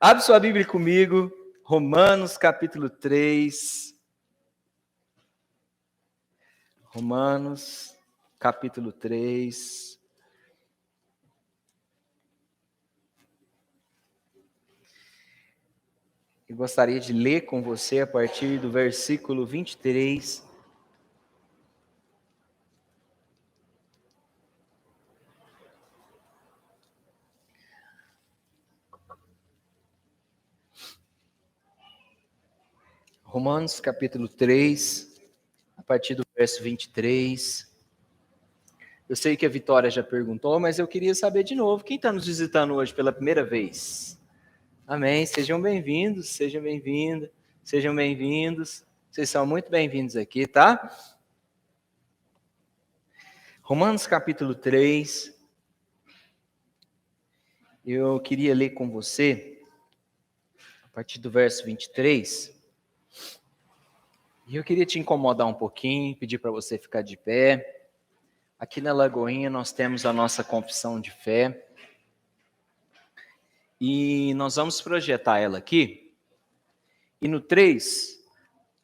Abre sua Bíblia comigo, Romanos capítulo 3. Romanos capítulo 3. Eu gostaria de ler com você a partir do versículo 23. Romanos capítulo 3, a partir do verso 23. Eu sei que a Vitória já perguntou, mas eu queria saber de novo, quem está nos visitando hoje pela primeira vez? Amém, sejam bem-vindos, sejam bem-vindas, sejam bem-vindos. Vocês são muito bem-vindos aqui, tá? Romanos capítulo 3, eu queria ler com você, a partir do verso 23, e eu queria te incomodar um pouquinho, pedir para você ficar de pé. Aqui na Lagoinha nós temos a nossa confissão de fé, e nós vamos projetar ela aqui, e no 3,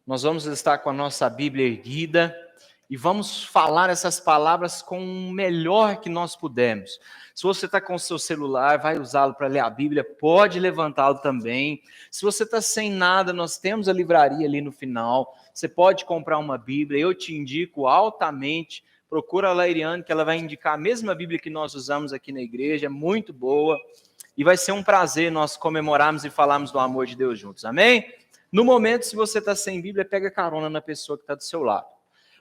nós vamos estar com a nossa Bíblia erguida, e vamos falar essas palavras com o melhor que nós pudermos. Se você está com o seu celular, vai usá-lo para ler a Bíblia, pode levantá-lo também. Se você está sem nada, nós temos a livraria ali no final. Você pode comprar uma Bíblia, eu te indico altamente. Procura a Lairiane, que ela vai indicar a mesma Bíblia que nós usamos aqui na igreja, é muito boa. E vai ser um prazer nós comemorarmos e falarmos do amor de Deus juntos, amém? No momento, se você está sem Bíblia, pega carona na pessoa que está do seu lado.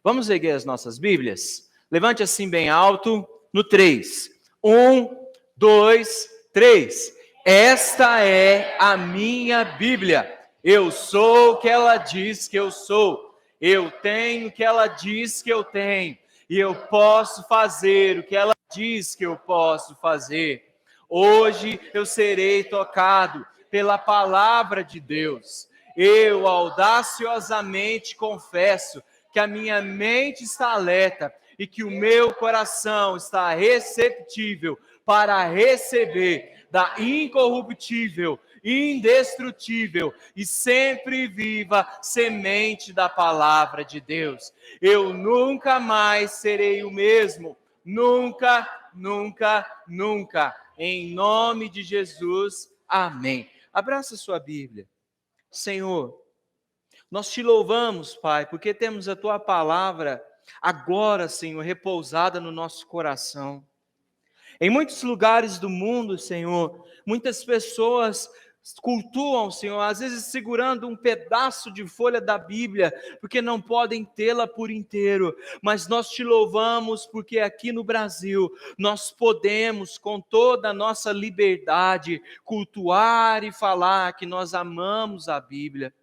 Vamos erguer as nossas Bíblias? Levante assim bem alto, no 3. 1, 2, 3. Esta é a minha Bíblia. Eu sou o que ela diz que eu sou. Eu tenho o que ela diz que eu tenho. E eu posso fazer o que ela diz que eu posso fazer. Hoje eu serei tocado pela palavra de Deus. Eu audaciosamente confesso que a minha mente está alerta e que o meu coração está receptível para receber da incorruptível, indestrutível e sempre viva semente da palavra de Deus. Eu nunca mais serei o mesmo. Nunca, nunca, nunca. Em nome de Jesus, amém. Abraça sua Bíblia. Senhor, nós te louvamos, Pai, porque temos a Tua palavra agora, Senhor, repousada no nosso coração. Em muitos lugares do mundo, Senhor, muitas pessoas cultuam, Senhor, às vezes segurando um pedaço de folha da Bíblia, porque não podem tê-la por inteiro, mas nós te louvamos porque aqui no Brasil nós podemos, com toda a nossa liberdade, cultuar e falar que nós amamos a Bíblia.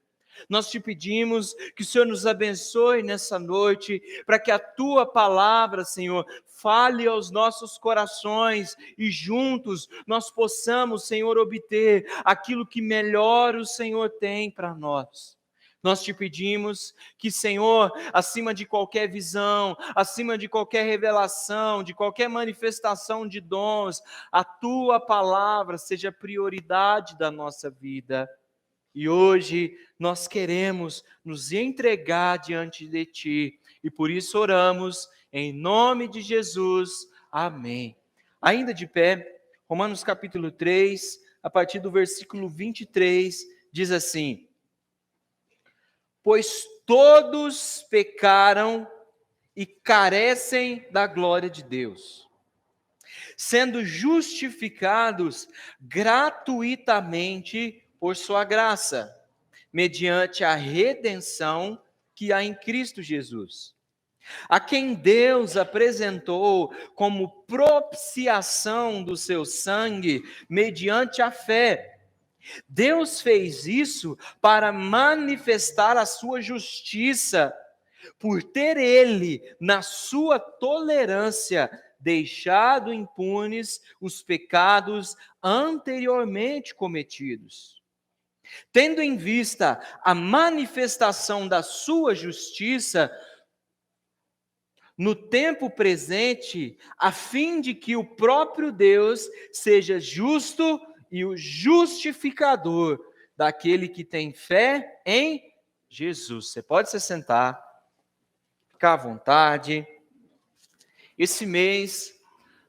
Nós te pedimos que o Senhor nos abençoe nessa noite, para que a Tua palavra, Senhor, fale aos nossos corações e juntos nós possamos, Senhor, obter aquilo que melhor o Senhor tem para nós. Nós te pedimos que, Senhor, acima de qualquer visão, acima de qualquer revelação, de qualquer manifestação de dons, a Tua palavra seja prioridade da nossa vida. E hoje nós queremos nos entregar diante de Ti, e por isso oramos em nome de Jesus, amém. Ainda de pé, Romanos capítulo 3, a partir do versículo 23, diz assim: pois todos pecaram e carecem da glória de Deus, sendo justificados gratuitamente por sua graça, mediante a redenção que há em Cristo Jesus, a quem Deus apresentou como propiciação do seu sangue, mediante a fé. Deus fez isso para manifestar a sua justiça, por ter ele, na sua tolerância, deixado impunes os pecados anteriormente cometidos. Tendo em vista a manifestação da sua justiça no tempo presente, a fim de que o próprio Deus seja justo e o justificador daquele que tem fé em Jesus. Você pode se sentar, ficar à vontade. Esse mês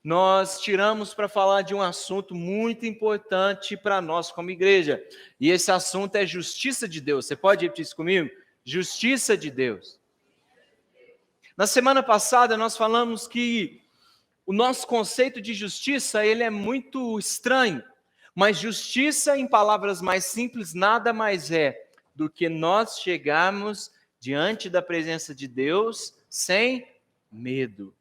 nós tiramos para falar de um assunto muito importante para nós como igreja. E esse assunto é justiça de Deus. Você pode repetir isso comigo? Justiça de Deus. Na semana passada nós falamos que o nosso conceito de justiça, ele é muito estranho. Mas justiça, em palavras mais simples, nada mais é do que nós chegarmos diante da presença de Deus sem medo.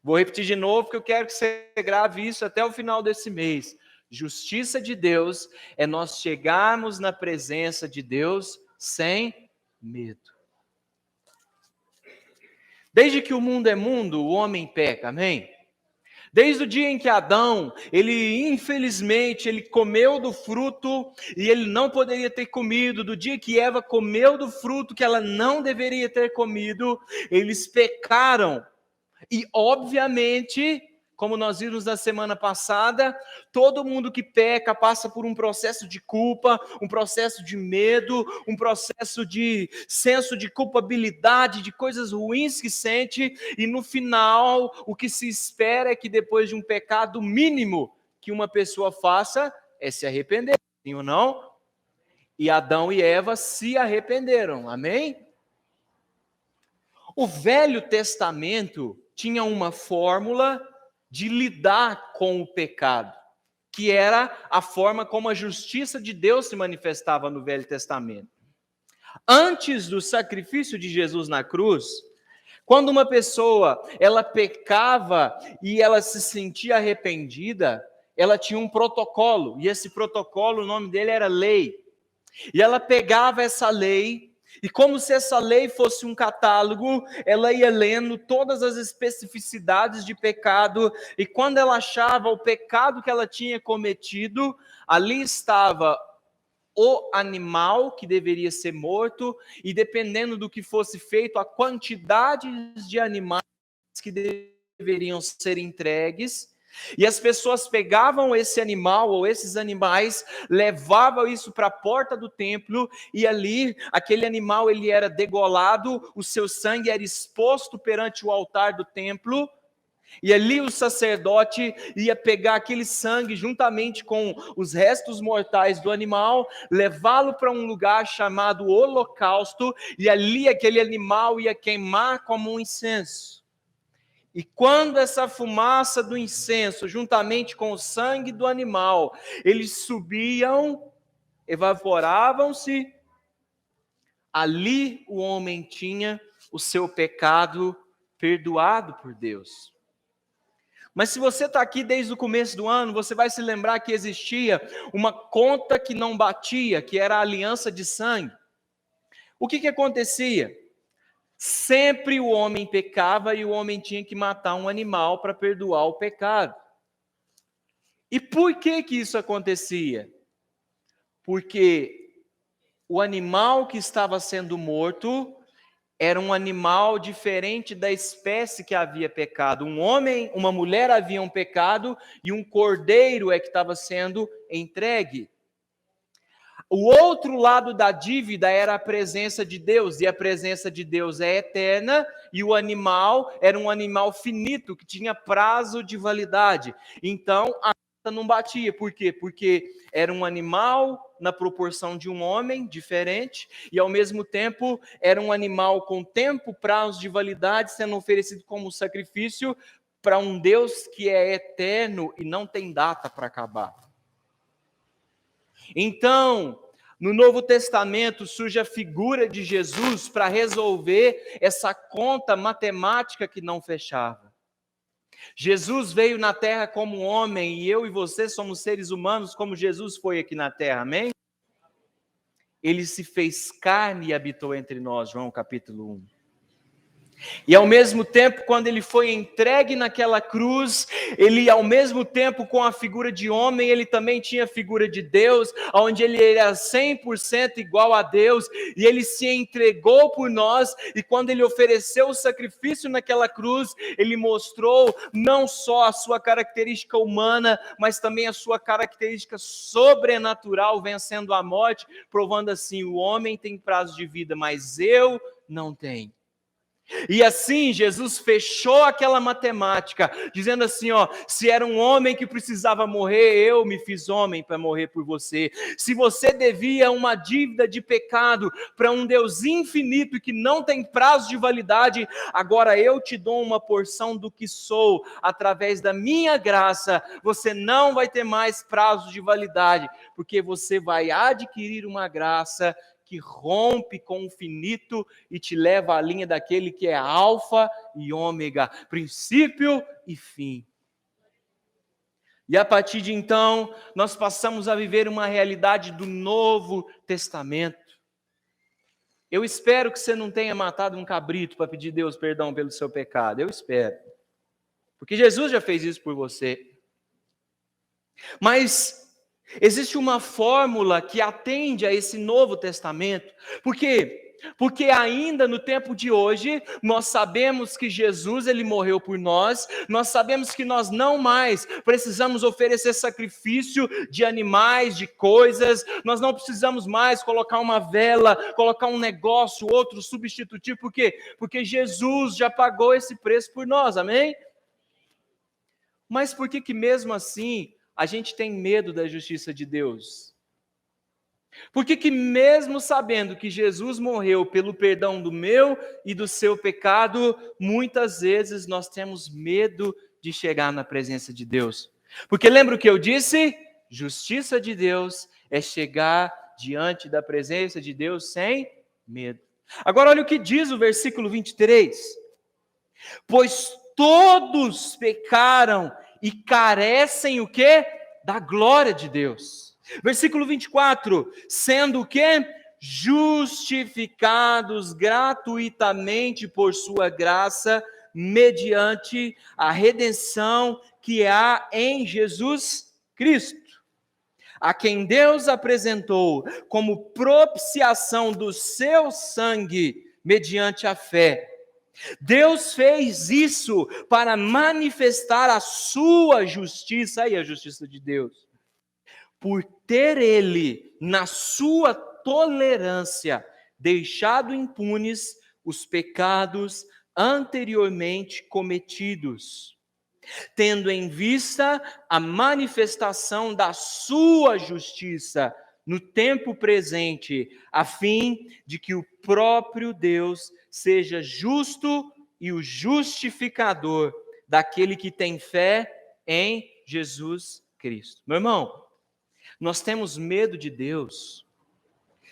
Vou repetir de novo, porque eu quero que você grave isso até o final desse mês. Justiça de Deus é nós chegarmos na presença de Deus sem medo. Desde que o mundo é mundo, o homem peca, amém? Desde o dia em que Adão, infelizmente, ele comeu do fruto e ele não poderia ter comido, do dia que Eva comeu do fruto que ela não deveria ter comido, eles pecaram. E, obviamente, como nós vimos na semana passada, todo mundo que peca passa por um processo de culpa, um processo de medo, um processo de senso de culpabilidade, de coisas ruins que sente, e no final, o que se espera é que depois de um pecado mínimo que uma pessoa faça, é se arrepender, sim ou não? E Adão e Eva se arrependeram, amém? O Velho Testamento tinha uma fórmula de lidar com o pecado, que era a forma como a justiça de Deus se manifestava no Velho Testamento. Antes do sacrifício de Jesus na cruz, quando uma pessoa ela pecava e ela se sentia arrependida, ela tinha um protocolo, e esse protocolo, o nome dele era lei. E ela pegava essa lei, e como se essa lei fosse um catálogo, ela ia lendo todas as especificidades de pecado, e quando ela achava o pecado que ela tinha cometido, ali estava o animal que deveria ser morto, e dependendo do que fosse feito, a quantidade de animais que deveriam ser entregues. E as pessoas pegavam esse animal ou esses animais, levavam isso para a porta do templo, e ali aquele animal ele era degolado, o seu sangue era exposto perante o altar do templo, e ali o sacerdote ia pegar aquele sangue juntamente com os restos mortais do animal, levá-lo para um lugar chamado holocausto, e ali aquele animal ia queimar como um incenso. E quando essa fumaça do incenso, juntamente com o sangue do animal, eles subiam, evaporavam-se, ali o homem tinha o seu pecado perdoado por Deus. Mas se você está aqui desde o começo do ano, você vai se lembrar que existia uma conta que não batia, que era a aliança de sangue. O que acontecia? Sempre o homem pecava e o homem tinha que matar um animal para perdoar o pecado. E por que isso acontecia? Porque o animal que estava sendo morto era um animal diferente da espécie que havia pecado. Um homem, uma mulher haviam pecado e um cordeiro é que estava sendo entregue. O outro lado da dívida era a presença de Deus, e a presença de Deus é eterna, e o animal era um animal finito, que tinha prazo de validade. Então, a conta não batia. Por quê? Porque era um animal na proporção de um homem, diferente, e ao mesmo tempo era um animal com tempo, prazo de validade, sendo oferecido como sacrifício para um Deus que é eterno e não tem data para acabar. Então, no Novo Testamento surge a figura de Jesus para resolver essa conta matemática que não fechava. Jesus veio na terra como homem, e eu e você somos seres humanos como Jesus foi aqui na terra, amém? Ele se fez carne e habitou entre nós, João capítulo 1. E ao mesmo tempo, quando ele foi entregue naquela cruz, ele ao mesmo tempo com a figura de homem, ele também tinha a figura de Deus, onde ele era 100% igual a Deus, e ele se entregou por nós, e quando ele ofereceu o sacrifício naquela cruz, ele mostrou não só a sua característica humana, mas também a sua característica sobrenatural, vencendo a morte, provando assim, o homem tem prazo de vida, mas eu não tenho. E assim Jesus fechou aquela matemática, dizendo assim, ó, se era um homem que precisava morrer, eu me fiz homem para morrer por você. Se você devia uma dívida de pecado para um Deus infinito e que não tem prazo de validade, agora eu te dou uma porção do que sou, através da minha graça, você não vai ter mais prazo de validade, porque você vai adquirir uma graça que rompe com o finito e te leva à linha daquele que é alfa e ômega, princípio e fim. E a partir de então, nós passamos a viver uma realidade do Novo Testamento. Eu espero que você não tenha matado um cabrito para pedir a Deus perdão pelo seu pecado, eu espero. Porque Jesus já fez isso por você. Mas existe uma fórmula que atende a esse Novo Testamento. Por quê? Porque ainda no tempo de hoje, nós sabemos que Jesus, ele morreu por nós sabemos que nós não mais precisamos oferecer sacrifício de animais, de coisas, nós não precisamos mais colocar uma vela, colocar um negócio, outro substitutivo, por quê? Porque Jesus já pagou esse preço por nós, amém? Mas por que mesmo assim a gente tem medo da justiça de Deus? Por que mesmo sabendo que Jesus morreu pelo perdão do meu e do seu pecado, muitas vezes nós temos medo de chegar na presença de Deus? Porque lembra o que eu disse? Justiça de Deus é chegar diante da presença de Deus sem medo. Agora olha o que diz o versículo 23. Pois todos pecaram e carecem o quê? Da glória de Deus. Versículo 24, sendo o quê? Justificados gratuitamente por sua graça, mediante a redenção que há em Jesus Cristo, a quem Deus apresentou como propiciação do seu sangue, mediante a fé. Deus fez isso para manifestar a sua justiça, aí a justiça de Deus, por ter ele, na sua tolerância, deixado impunes os pecados anteriormente cometidos, tendo em vista a manifestação da sua justiça no tempo presente, a fim de que o próprio Deus seja justo e o justificador daquele que tem fé em Jesus Cristo. Meu irmão, nós temos medo de Deus,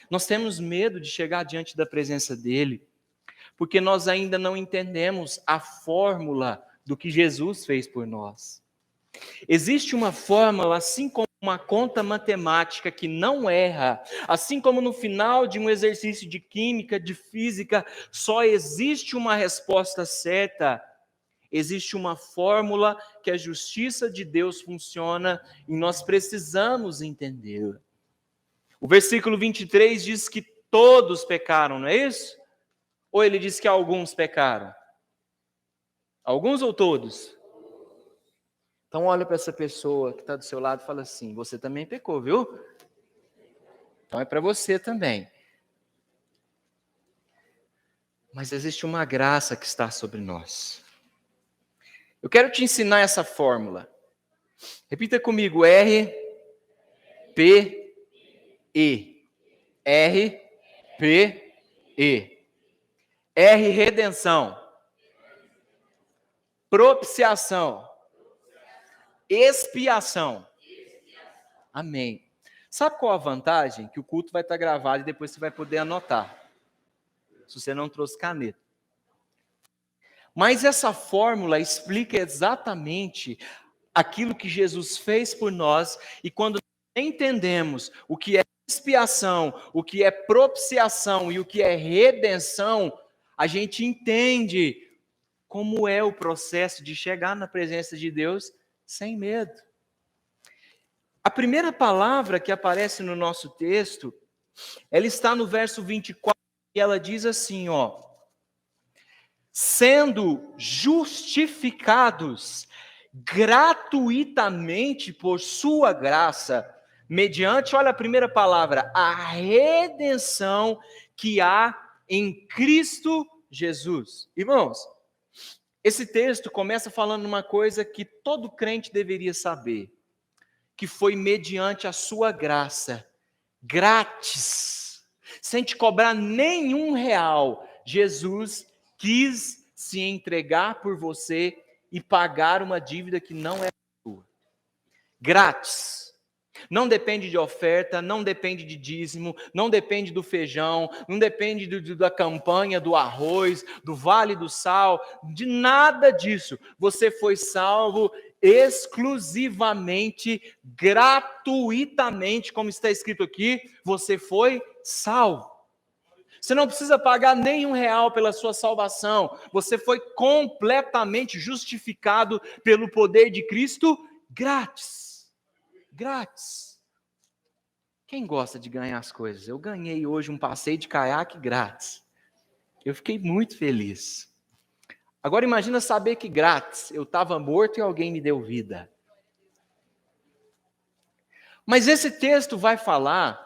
nós temos medo de chegar diante da presença dEle, porque nós ainda não entendemos a fórmula do que Jesus fez por nós. Existe uma fórmula, assim como uma conta matemática que não erra, assim como no final de um exercício de química, de física, só existe uma resposta certa. Existe uma fórmula que a justiça de Deus funciona e nós precisamos entendê-la. O versículo 23 diz que todos pecaram, não é isso? Ou ele diz que alguns pecaram? Alguns ou todos? Então olha para essa pessoa que está do seu lado e fala assim, você também pecou, viu? Então é para você também. Mas existe uma graça que está sobre nós. Eu quero te ensinar essa fórmula. Repita comigo, R, P, E. R, P, E. R, redenção. Propiciação. Expiação. Amém. Sabe qual a vantagem? Que o culto vai estar gravado e depois você vai poder anotar. Se você não trouxe caneta. Mas essa fórmula explica exatamente aquilo que Jesus fez por nós, e quando entendemos o que é expiação, o que é propiciação e o que é redenção, a gente entende como é o processo de chegar na presença de Deus sem medo. A primeira palavra que aparece no nosso texto, ela está no verso 24, e ela diz assim, ó: sendo justificados gratuitamente por sua graça, mediante, olha a primeira palavra, a redenção que há em Cristo Jesus. Irmãos, esse texto começa falando uma coisa que todo crente deveria saber, que foi mediante a sua graça, grátis, sem te cobrar nenhum real, Jesus quis se entregar por você e pagar uma dívida que não é sua. Grátis. Não depende de oferta, não depende de dízimo, não depende do feijão, não depende da campanha, do arroz, do vale do sal, de nada disso. Você foi salvo exclusivamente, gratuitamente, como está escrito aqui, você foi salvo. Você não precisa pagar nenhum real pela sua salvação. Você foi completamente justificado pelo poder de Cristo, grátis. Grátis. Quem gosta de ganhar as coisas? Eu ganhei hoje um passeio de caiaque grátis. Eu fiquei muito feliz. Agora imagina saber que grátis eu estava morto e alguém me deu vida. Mas esse texto vai falar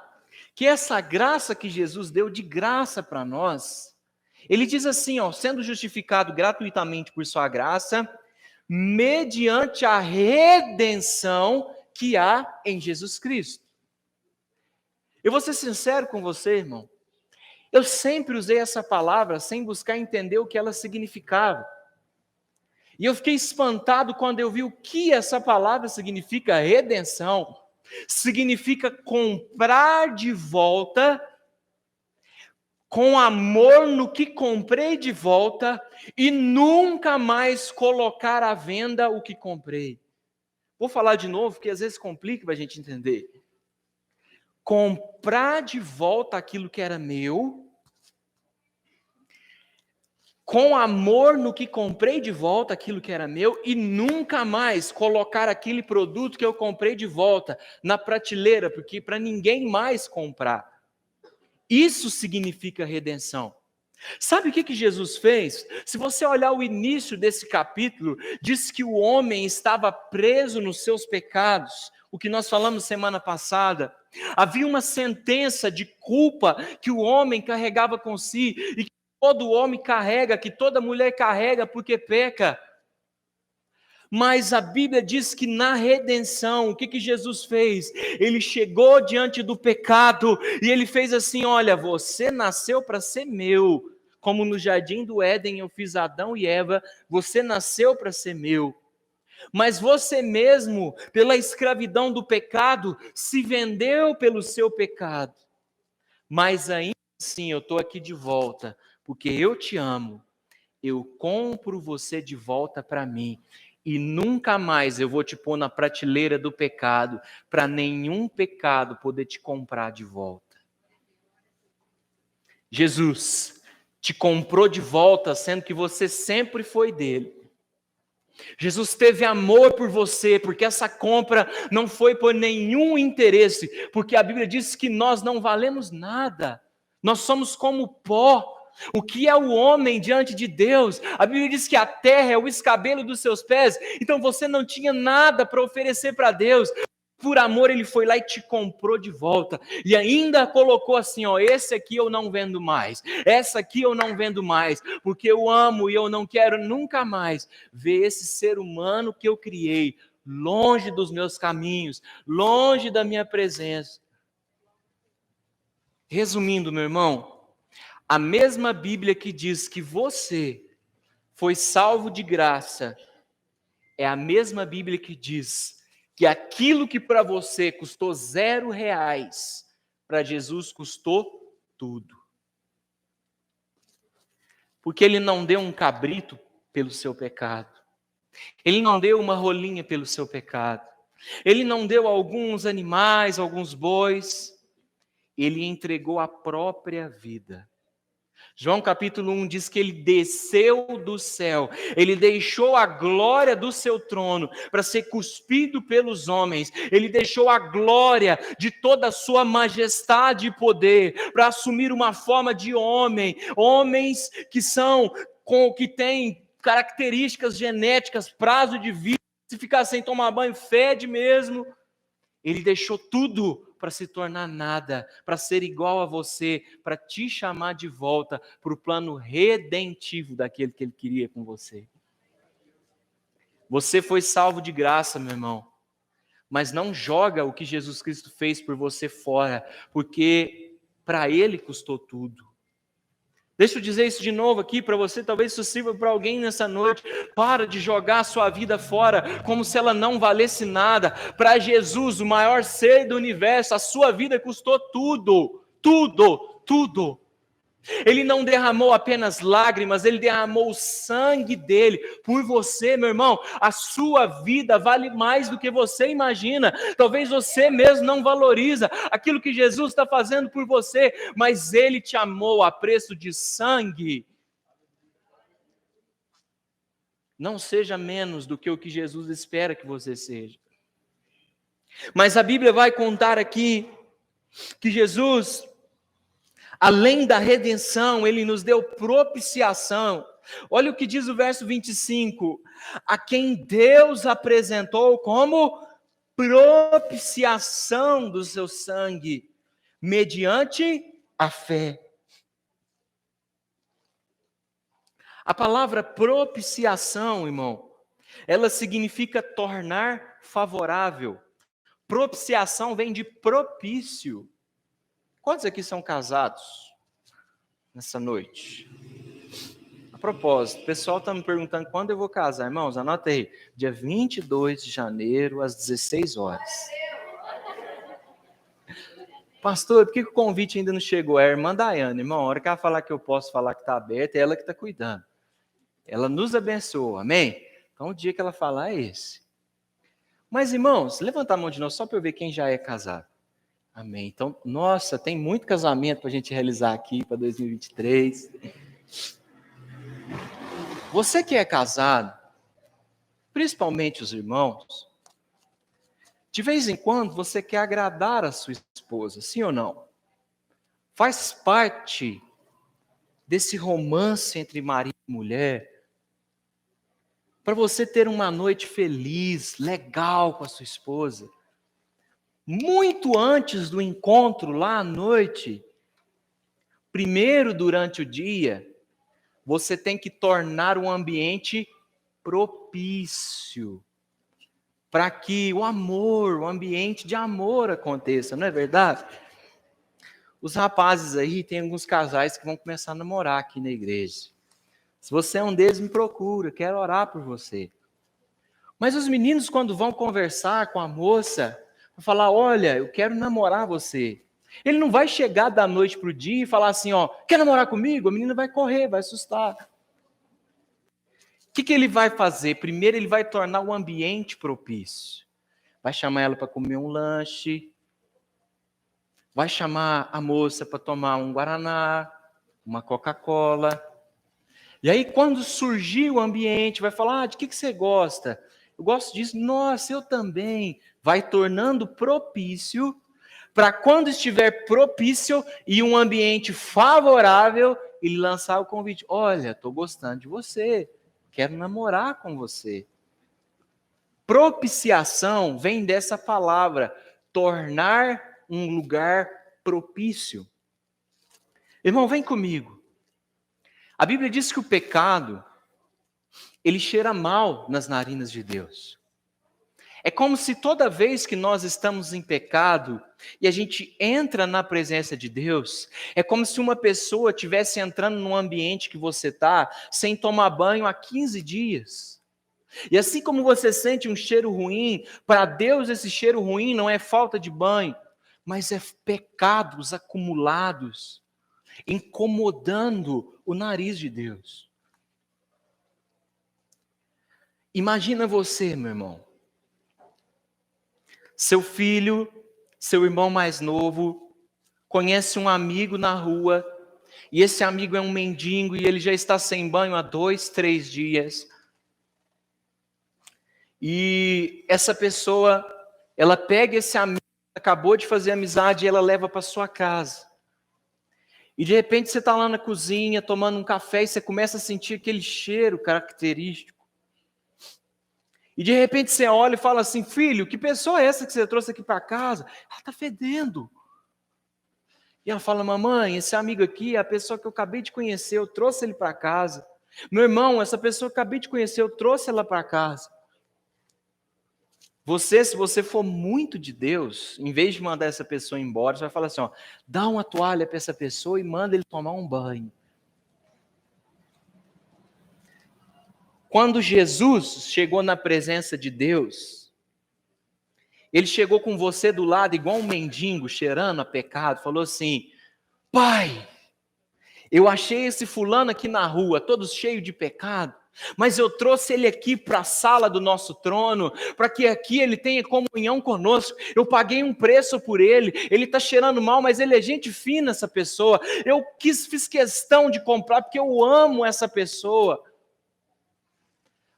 que essa graça que Jesus deu de graça para nós, ele diz assim, ó, sendo justificado gratuitamente por sua graça, mediante a redenção que há em Jesus Cristo. Eu vou ser sincero com você, irmão. Eu sempre usei essa palavra sem buscar entender o que ela significava. E eu fiquei espantado quando eu vi o que essa palavra significa. Redenção significa comprar de volta, com amor no que comprei de volta, e nunca mais colocar à venda o que comprei. Vou falar de novo, porque às vezes complica para a gente entender. Comprar de volta aquilo que era meu, com amor no que comprei de volta aquilo que era meu, e nunca mais colocar aquele produto que eu comprei de volta na prateleira, porque para ninguém mais comprar. Isso significa redenção. Sabe o que Jesus fez? Se você olhar o início desse capítulo, diz que o homem estava preso nos seus pecados, o que nós falamos semana passada. Havia uma sentença de culpa que o homem carregava com si, e que todo homem carrega, que toda mulher carrega porque peca. Mas a Bíblia diz que na redenção, o que Jesus fez? Ele chegou diante do pecado e ele fez assim, olha, você nasceu para ser meu. Como no jardim do Éden eu fiz Adão e Eva, você nasceu para ser meu. Mas você mesmo, pela escravidão do pecado, se vendeu pelo seu pecado. Mas ainda assim eu estou aqui de volta, porque eu te amo. Eu compro você de volta para mim. E nunca mais eu vou te pôr na prateleira do pecado, para nenhum pecado poder te comprar de volta. Jesus te comprou de volta, sendo que você sempre foi dele. Jesus teve amor por você, porque essa compra não foi por nenhum interesse, porque a Bíblia diz que nós não valemos nada, nós somos como pó. O que é o homem diante de Deus? A Bíblia diz que a terra é o escabelo dos seus pés, então você não tinha nada para oferecer para Deus. Por amor ele foi lá e te comprou de volta, e ainda colocou assim, ó, esse aqui eu não vendo mais, essa aqui eu não vendo mais, porque eu amo e eu não quero nunca mais ver esse ser humano que eu criei, longe dos meus caminhos, longe da minha presença. Resumindo, meu irmão, a mesma Bíblia que diz que você foi salvo de graça, é a mesma Bíblia que diz que aquilo que para você custou R$0, para Jesus custou tudo. Porque ele não deu um cabrito pelo seu pecado. Ele não deu uma rolinha pelo seu pecado. Ele não deu alguns animais, alguns bois. Ele entregou a própria vida. João capítulo 1 diz que ele desceu do céu, ele deixou a glória do seu trono para ser cuspido pelos homens, ele deixou a glória de toda a sua majestade e poder para assumir uma forma de homem, homens que têm características genéticas, prazo de vida, se ficar sem tomar banho, fede mesmo. Ele deixou tudo para se tornar nada, para ser igual a você, para te chamar de volta para o plano redentivo daquele que ele queria com você. Você foi salvo de graça, meu irmão, mas não joga o que Jesus Cristo fez por você fora, porque para ele custou tudo. Deixa eu dizer isso de novo aqui para você, talvez isso sirva para alguém nessa noite. Para de jogar a sua vida fora como se ela não valesse nada. Para Jesus, o maior ser do universo, a sua vida custou tudo, tudo, tudo. Ele não derramou apenas lágrimas, ele derramou o sangue dele por você, meu irmão. A sua vida vale mais do que você imagina. Talvez você mesmo não valoriza aquilo que Jesus está fazendo por você, mas ele te amou a preço de sangue. Não seja menos do que o que Jesus espera que você seja. Mas a Bíblia vai contar aqui que Jesus, além da redenção, ele nos deu propiciação. Olha o que diz o verso 25. A quem Deus apresentou como propiciação do seu sangue, mediante a fé. A palavra propiciação, irmão, ela significa tornar favorável. Propiciação vem de propício. Quantos aqui são casados nessa noite? A propósito, o pessoal está me perguntando quando eu vou casar. Irmãos, anota aí. Dia 22 de janeiro, às 16 horas. Pastor, por que o convite ainda não chegou? É a irmã Daiane, irmão. A hora que ela falar que eu posso falar que está aberto, é ela que está cuidando. Ela nos abençoa, amém? Então o dia que ela falar é esse. Mas, irmãos, levanta a mão de nós só para eu ver quem já é casado. Amém. Então, nossa, tem muito casamento para a gente realizar aqui para 2023. Você que é casado, principalmente os irmãos, de vez em quando você quer agradar a sua esposa, sim ou não? Faz parte desse romance entre marido e mulher, para você ter uma noite feliz, legal com a sua esposa. Muito antes do encontro lá à noite, primeiro durante o dia, você tem que tornar um ambiente propício para que o amor, o ambiente de amor aconteça, não é verdade? Os rapazes aí, tem alguns casais que vão começar a namorar aqui na igreja. Se você é um deles, me procura, quero orar por você. Mas os meninos, quando vão conversar com a moça, vão falar, olha, eu quero namorar você. Ele não vai chegar da noite para o dia e falar assim, ó, quer namorar comigo? A menina vai correr, vai assustar. O que ele vai fazer? Primeiro, ele vai tornar o ambiente propício. Vai chamar ela para comer um lanche, vai chamar a moça para tomar um guaraná, uma Coca-Cola. E aí, quando surgir o ambiente, vai falar, de que você gosta? Eu gosto disso. Nossa, eu também. Vai tornando propício, para quando estiver propício e um ambiente favorável, ele lançar o convite. Olha, estou gostando de você, quero namorar com você. Propiciação vem dessa palavra, tornar um lugar propício. Irmão, vem comigo. A Bíblia diz que o pecado, ele cheira mal nas narinas de Deus. É como se toda vez que nós estamos em pecado e a gente entra na presença de Deus, é como se uma pessoa estivesse entrando num ambiente que você está sem tomar banho há 15 dias. E assim como você sente um cheiro ruim, para Deus esse cheiro ruim não é falta de banho, mas é pecados acumulados, incomodando o nariz de Deus. Imagina você, meu irmão. Seu filho, seu irmão mais novo, conhece um amigo na rua e esse amigo é um mendigo e ele já está sem banho há 2, 3 dias. E essa pessoa, ela pega esse amigo, acabou de fazer amizade e ela leva para sua casa. E de repente você está lá na cozinha, tomando um café e você começa a sentir aquele cheiro característico. E de repente você olha e fala assim: filho, que pessoa é essa que você trouxe aqui para casa? Ela está fedendo. E ela fala: mamãe, esse amigo aqui é a pessoa que eu acabei de conhecer, eu trouxe ele para casa. Meu irmão, essa pessoa que eu acabei de conhecer, eu trouxe ela para casa. Você, se você for muito de Deus, em vez de mandar essa pessoa embora, você vai falar assim: ó, dá uma toalha para essa pessoa e manda ele tomar um banho. Quando Jesus chegou na presença de Deus, ele chegou com você do lado igual um mendigo cheirando a pecado, falou assim: Pai, eu achei esse fulano aqui na rua, todo cheio de pecado, mas eu trouxe ele aqui para a sala do nosso trono, para que aqui ele tenha comunhão conosco. Eu paguei um preço por ele está cheirando mal, mas ele é gente fina, essa pessoa. Eu fiz questão de comprar, porque eu amo essa pessoa.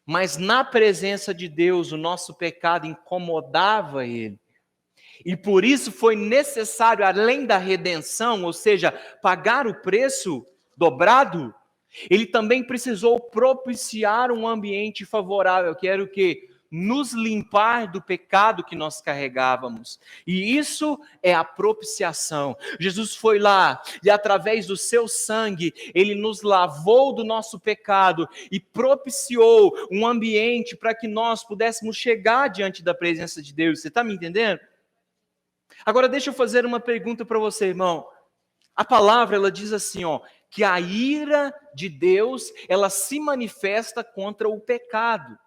Mas na presença de Deus, o nosso pecado incomodava ele. E por isso foi necessário, além da redenção, ou seja, pagar o preço dobrado, ele também precisou propiciar um ambiente favorável, que era o quê? Nos limpar do pecado que nós carregávamos. E isso é a propiciação. Jesus foi lá e através do seu sangue, ele nos lavou do nosso pecado e propiciou um ambiente para que nós pudéssemos chegar diante da presença de Deus. Você está me entendendo? Agora deixa eu fazer uma pergunta para você, irmão. A palavra, ela diz assim, ó, que a ira de Deus, ela se manifesta contra o pecado.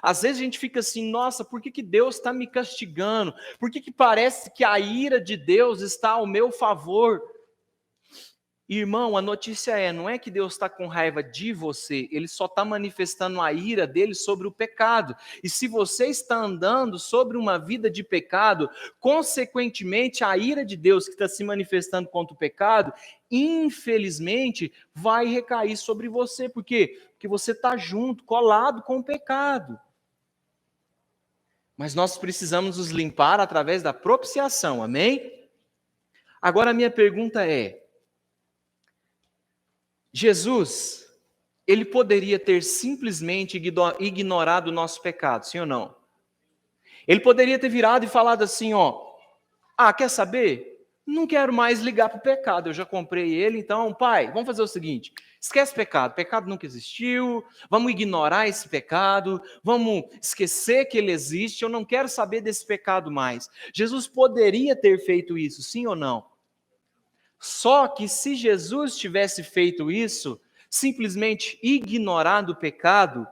Às vezes a gente fica assim: nossa, por que Deus está me castigando? Por que parece que a ira de Deus está ao meu favor? Irmão, a notícia não é que Deus está com raiva de você, Ele só está manifestando a ira dele sobre o pecado. E se você está andando sobre uma vida de pecado, consequentemente a ira de Deus que está se manifestando contra o pecado, infelizmente vai recair sobre você. Por quê? Porque você está junto, colado com o pecado. Mas nós precisamos nos limpar através da propiciação, amém? Agora a minha pergunta é: Jesus, ele poderia ter simplesmente ignorado o nosso pecado, sim ou não? Ele poderia ter virado e falado assim, ó: quer saber? Não quero mais ligar para o pecado, eu já comprei ele, então, pai, vamos fazer o seguinte: esquece pecado nunca existiu, vamos ignorar esse pecado, vamos esquecer que ele existe, eu não quero saber desse pecado mais. Jesus poderia ter feito isso, sim ou não? Só que se Jesus tivesse feito isso, simplesmente ignorado o pecado,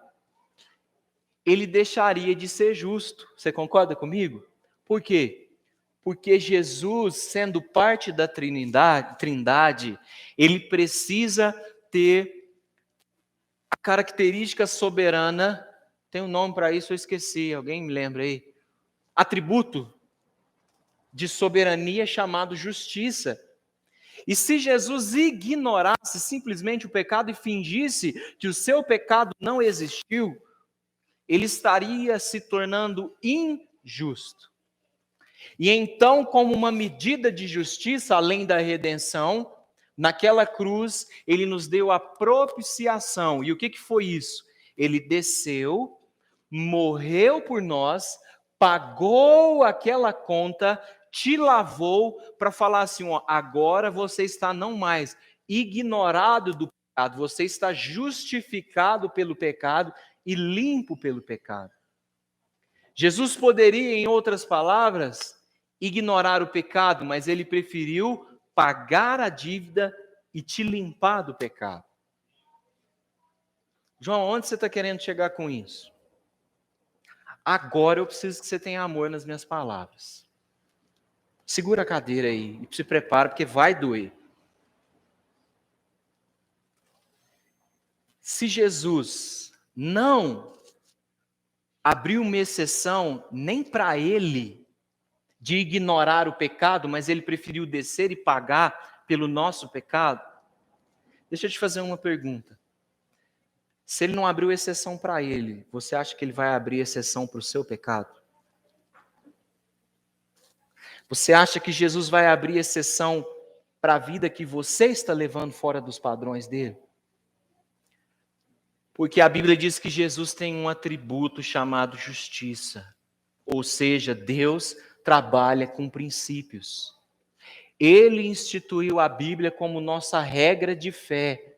ele deixaria de ser justo. Você concorda comigo? Por quê? Porque Jesus, sendo parte da Trindade, ele precisa ter a característica soberana. Tem um nome para isso, eu esqueci, alguém me lembra aí? Atributo de soberania chamado justiça. E se Jesus ignorasse simplesmente o pecado e fingisse que o seu pecado não existiu, ele estaria se tornando injusto. E então, como uma medida de justiça, além da redenção, naquela cruz, ele nos deu a propiciação. E o que foi isso? Ele desceu, morreu por nós, pagou aquela conta, te lavou, para falar assim, ó, agora você está não mais ignorado do pecado, você está justificado pelo pecado e limpo pelo pecado. Jesus poderia, em outras palavras, ignorar o pecado, mas ele preferiu pagar a dívida e te limpar do pecado. João, onde você está querendo chegar com isso? Agora eu preciso que você tenha amor nas minhas palavras. Segura a cadeira aí e se prepara, porque vai doer. Se Jesus não abriu uma exceção nem para ele de ignorar o pecado, mas ele preferiu descer e pagar pelo nosso pecado, Deixa eu te fazer uma pergunta. Se ele não abriu exceção para ele, você acha que ele vai abrir exceção para o seu pecado? Você acha que Jesus vai abrir exceção para a vida que você está levando fora dos padrões dele? Porque a Bíblia diz que Jesus tem um atributo chamado justiça. Ou seja, Deus trabalha com princípios. Ele instituiu a Bíblia como nossa regra de fé.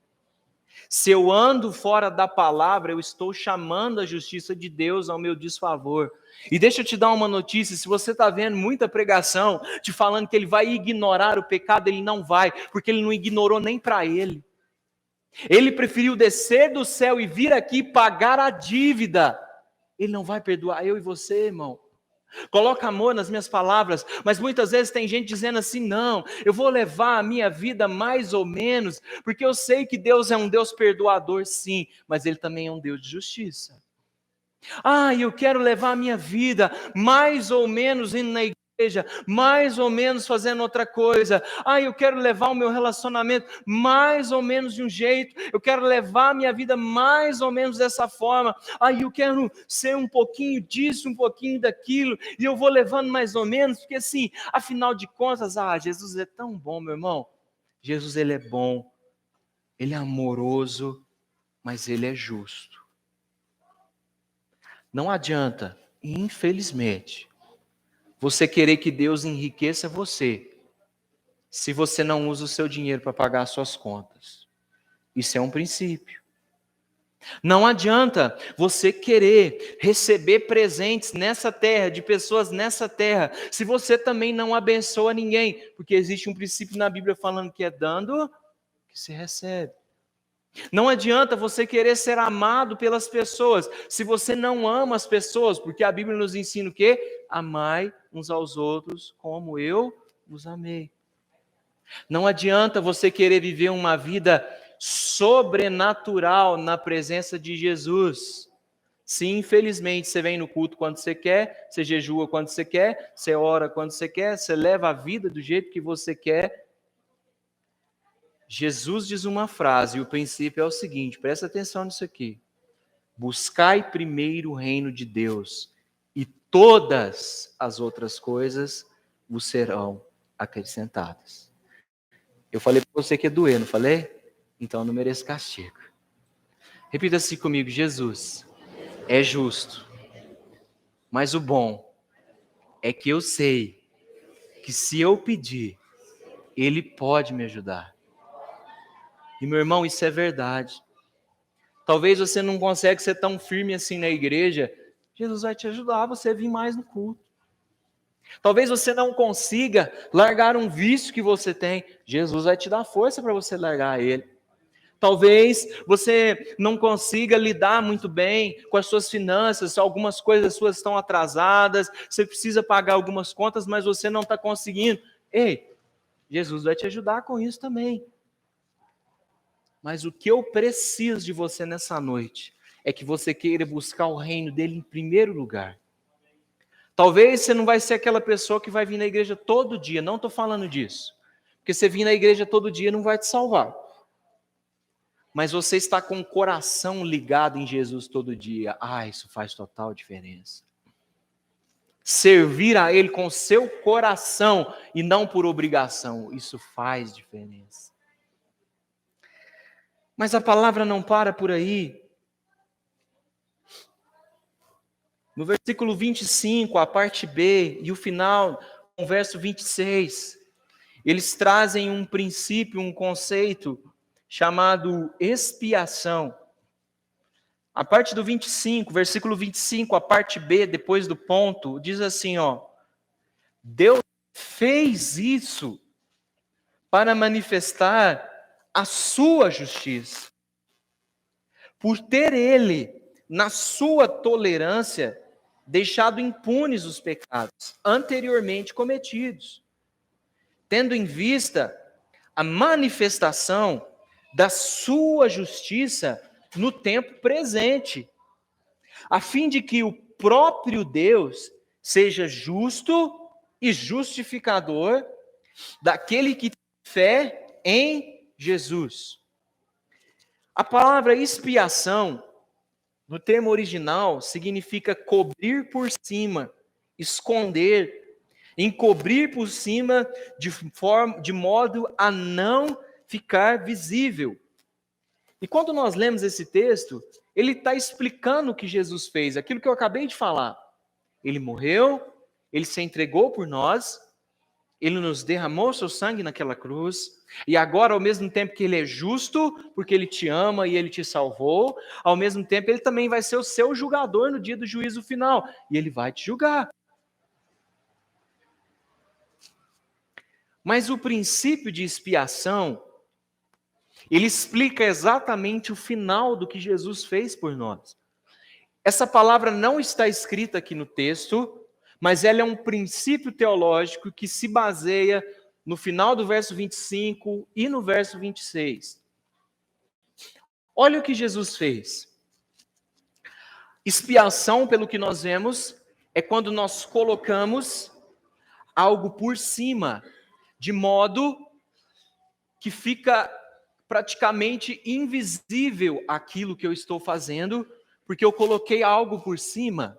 Se eu ando fora da palavra, eu estou chamando a justiça de Deus ao meu desfavor. E deixa eu te dar uma notícia, se você está vendo muita pregação te falando que ele vai ignorar o pecado, ele não vai, porque ele não ignorou nem para ele. Ele preferiu descer do céu e vir aqui pagar a dívida. Ele não vai perdoar eu e você, irmão. Coloca amor nas minhas palavras, mas muitas vezes tem gente dizendo assim, não, eu vou levar a minha vida mais ou menos, porque eu sei que Deus é um Deus perdoador, sim, mas Ele também é um Deus de justiça. Eu quero levar a minha vida mais ou menos indo na igreja, mais ou menos fazendo outra coisa. Eu quero levar o meu relacionamento mais ou menos de um jeito. Eu quero levar a minha vida mais ou menos dessa forma. Eu quero ser um pouquinho disso, um pouquinho daquilo. E eu vou levando mais ou menos, porque assim, afinal de contas, Jesus é tão bom, meu irmão. Jesus, ele é bom, ele é amoroso, mas ele é justo. Não adianta, infelizmente, você querer que Deus enriqueça você, se você não usa o seu dinheiro para pagar as suas contas. Isso é um princípio. Não adianta você querer receber presentes nessa terra, de pessoas nessa terra, se você também não abençoa ninguém, porque existe um princípio na Bíblia falando que é dando que se recebe. Não adianta você querer ser amado pelas pessoas, se você não ama as pessoas, porque a Bíblia nos ensina o quê? Amai uns aos outros como eu os amei. Não adianta você querer viver uma vida sobrenatural na presença de Jesus. Se infelizmente você vem no culto quando você quer, você jejua quando você quer, você ora quando você quer, você leva a vida do jeito que você quer. Jesus diz uma frase, e o princípio é o seguinte, presta atenção nisso aqui. Buscai primeiro o reino de Deus, e todas as outras coisas vos serão acrescentadas. Eu falei para você que ia doer, não falei? Então eu não mereço castigo. Repita assim comigo, Jesus é justo, mas o bom é que eu sei que se eu pedir, Ele pode me ajudar. E meu irmão, isso é verdade. Talvez você não consiga ser tão firme assim na igreja. Jesus vai te ajudar a você vir mais no culto. Talvez você não consiga largar um vício que você tem. Jesus vai te dar força para você largar ele. Talvez você não consiga lidar muito bem com as suas finanças, algumas coisas suas estão atrasadas, você precisa pagar algumas contas, mas você não está conseguindo. Ei, Jesus vai te ajudar com isso também. Mas o que eu preciso de você nessa noite é que você queira buscar o reino dele em primeiro lugar. Talvez você não vai ser aquela pessoa que vai vir na igreja todo dia, não estou falando disso. Porque você vir na igreja todo dia não vai te salvar. Mas você está com o coração ligado em Jesus todo dia. Isso faz total diferença. Servir a Ele com o seu coração e não por obrigação, isso faz diferença. Mas a palavra não para por aí. No versículo 25, a parte B, e o final, o verso 26, eles trazem um princípio, um conceito chamado expiação. A parte do 25, versículo 25, a parte B, depois do ponto, diz assim, Deus fez isso para manifestar a sua justiça. Por ter ele, na sua tolerância, deixado impunes os pecados anteriormente cometidos, tendo em vista a manifestação da sua justiça no tempo presente, a fim de que o próprio Deus seja justo e justificador daquele que tem fé em Jesus. A palavra expiação, no termo original, significa cobrir por cima, esconder, encobrir por cima de modo a não ficar visível. E quando nós lemos esse texto, ele está explicando o que Jesus fez, aquilo que eu acabei de falar. Ele morreu, ele se entregou por nós, ele nos derramou seu sangue naquela cruz, e agora, ao mesmo tempo que ele é justo, porque ele te ama e ele te salvou, ao mesmo tempo ele também vai ser o seu julgador no dia do juízo final, e ele vai te julgar. Mas o princípio de expiação, ele explica exatamente o final do que Jesus fez por nós. Essa palavra não está escrita aqui no texto, mas ela é um princípio teológico que se baseia no final do verso 25 e no verso 26. Olha o que Jesus fez. Expiação, pelo que nós vemos, é quando nós colocamos algo por cima, de modo que fica praticamente invisível aquilo que eu estou fazendo, porque eu coloquei algo por cima.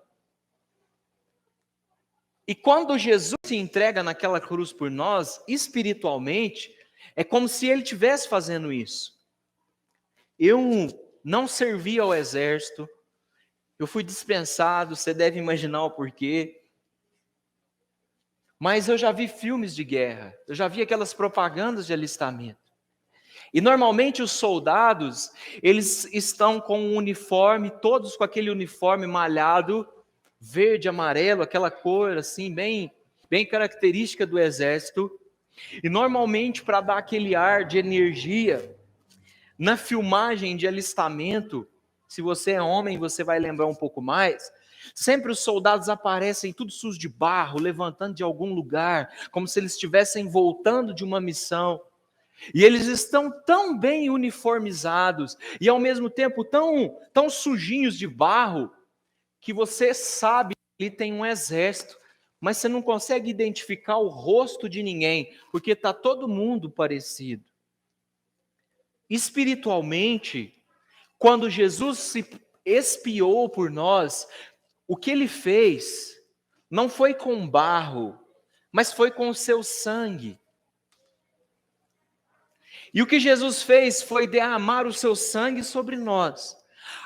E quando Jesus se entrega naquela cruz por nós, espiritualmente, é como se ele estivesse fazendo isso. Eu não servi ao exército, eu fui dispensado, você deve imaginar o porquê. Mas eu já vi filmes de guerra, eu já vi aquelas propagandas de alistamento. E normalmente os soldados, eles estão com um uniforme, todos com aquele uniforme malhado, verde, amarelo, aquela cor assim, bem característica do exército. E normalmente, para dar aquele ar de energia, na filmagem de alistamento, se você é homem, você vai lembrar um pouco mais, sempre os soldados aparecem tudo sujos de barro, levantando de algum lugar, como se eles estivessem voltando de uma missão. E eles estão tão bem uniformizados e ao mesmo tempo tão sujinhos de barro, que você sabe que ali tem um exército, mas você não consegue identificar o rosto de ninguém, porque está todo mundo parecido. Espiritualmente, quando Jesus se expiou por nós, o que ele fez não foi com barro, mas foi com o seu sangue. E o que Jesus fez foi derramar o seu sangue sobre nós,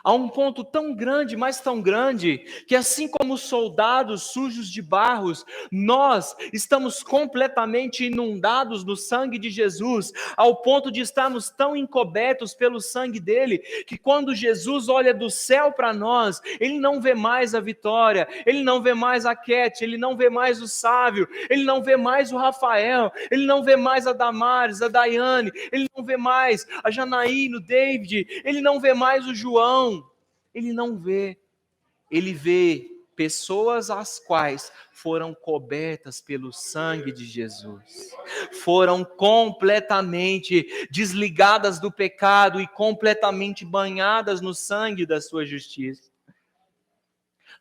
a um ponto tão grande, mas tão grande, que assim como os soldados sujos de barros, nós estamos completamente inundados no sangue de Jesus, ao ponto de estarmos tão encobertos pelo sangue dele, que quando Jesus olha do céu para nós, ele não vê mais a Vitória, ele não vê mais a Cat, ele não vê mais o Sávio, ele não vê mais o Rafael, ele não vê mais a Damares, a Daiane, ele não vê mais a Janaína, o David, ele não vê mais o João, ele não vê, ele vê pessoas as quais foram cobertas pelo sangue de Jesus, foram completamente desligadas do pecado e completamente banhadas no sangue da sua justiça.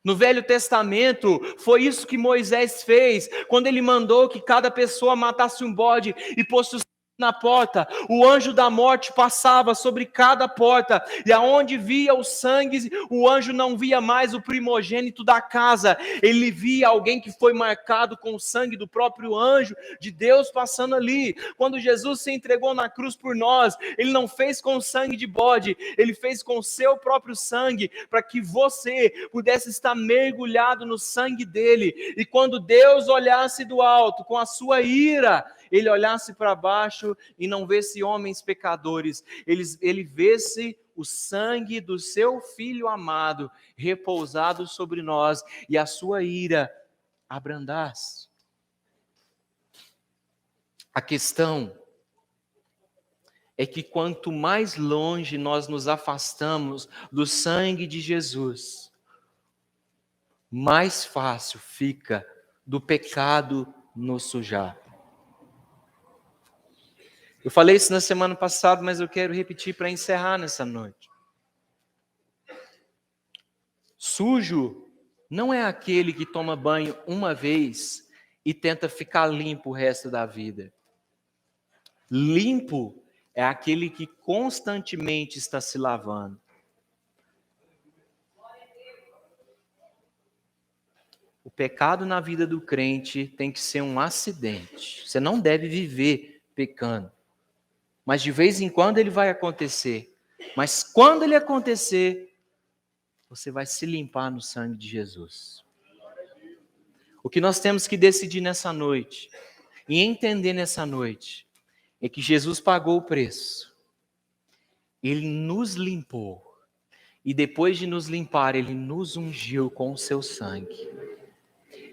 No Velho Testamento, foi isso que Moisés fez, quando ele mandou que cada pessoa matasse um bode e pôsse o na porta, o anjo da morte passava sobre cada porta, e aonde via o sangue, o anjo não via mais o primogênito da casa, ele via alguém que foi marcado com o sangue do próprio anjo de Deus passando ali. Quando Jesus se entregou na cruz por nós, ele não fez com o sangue de bode, ele fez com o seu próprio sangue, para que você pudesse estar mergulhado no sangue dele, e quando Deus olhasse do alto com a sua ira, ele olhasse para baixo e não vesse homens pecadores, ele vesse o sangue do seu Filho amado repousado sobre nós e a sua ira abrandasse. A questão é que quanto mais longe nós nos afastamos do sangue de Jesus, mais fácil fica do pecado nos sujar. Eu falei isso na semana passada, mas eu quero repetir para encerrar nessa noite. Sujo não é aquele que toma banho uma vez e tenta ficar limpo o resto da vida. Limpo é aquele que constantemente está se lavando. O pecado na vida do crente tem que ser um acidente. Você não deve viver pecando. Mas de vez em quando ele vai acontecer. Mas quando ele acontecer, você vai se limpar no sangue de Jesus. O que nós temos que decidir nessa noite, e entender nessa noite, é que Jesus pagou o preço. Ele nos limpou. E depois de nos limpar, Ele nos ungiu com o seu sangue.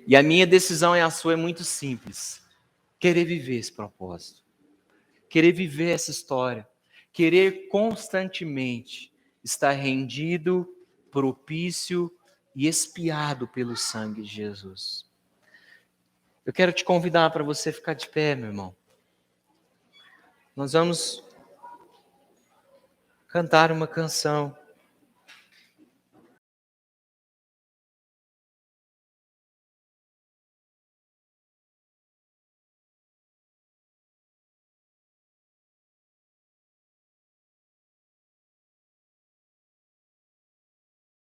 E a minha decisão e a sua é muito simples. Querer viver esse propósito. Querer viver essa história. Querer constantemente estar rendido, propício e expiado pelo sangue de Jesus. Eu quero te convidar para você ficar de pé, meu irmão. Nós vamos cantar uma canção.